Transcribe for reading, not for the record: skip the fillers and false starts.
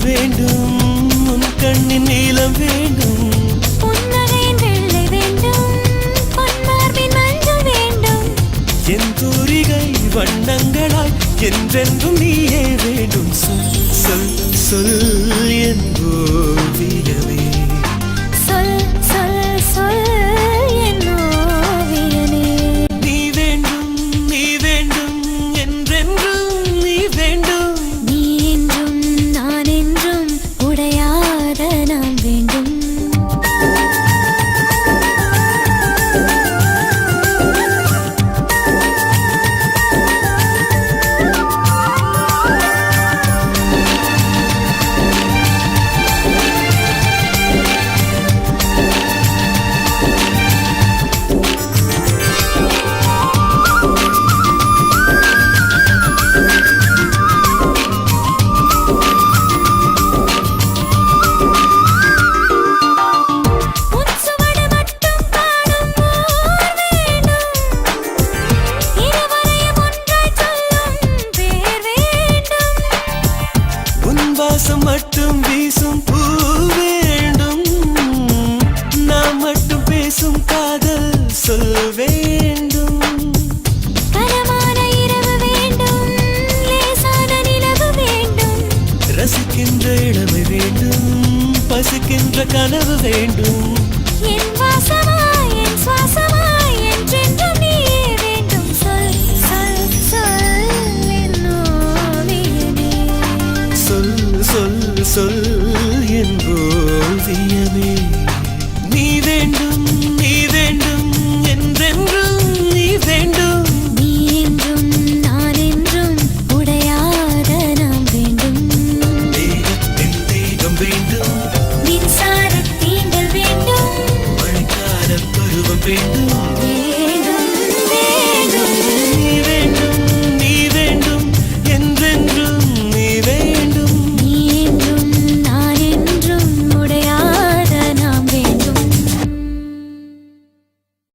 வேண்டும் உன் கண்ணின் நீளம் வேண்டும் புன்னகையின் வெள்ளை வேண்டும் பொன்மார்பின் மஞ்சள் வேண்டும் என் தூரிகை வண்ணங்களாய் என்றென்றும் நீயே வேண்டும் சொல் சொல் சொல் என் ஓவியமே சொல் சொல் சொல் என் ஓவியனே நீ வேண்டும் என்றென்றும் நீ வேண்டும் நீ என்றும் நான் என்றும் உடையாத நாம் வேண்டும் வாசம் மட்டும் வீசும் பூ வேண்டும் நாம் மட்டும் பேசும் காதல் சொல் வேண்டும் கனமான இரவு வேண்டும் லேசான நிலவு வேண்டும் ரசிக்கின்ற இளமை வேண்டும் பசிக்கின்ற கனவு வேண்டும் என் வாசமாய் என் சுவாசமாய் என்றென்றும் நீயே வேண்டும் சொல் சொல் சொல் என் ஓவியனே சொல் சொல் சொல் என் ஓவியமே நீ வேண்டும் என்றென்றும் நீ வேண்டும் நீ என்றும் நான் என்றும் உடையாத நாம் வேண்டும் தேகத்தின் தேகம் வேண்டும் மின்சாரத் தீண்டல் வேண்டும் மழைக்கால பருவம் வேண்டும்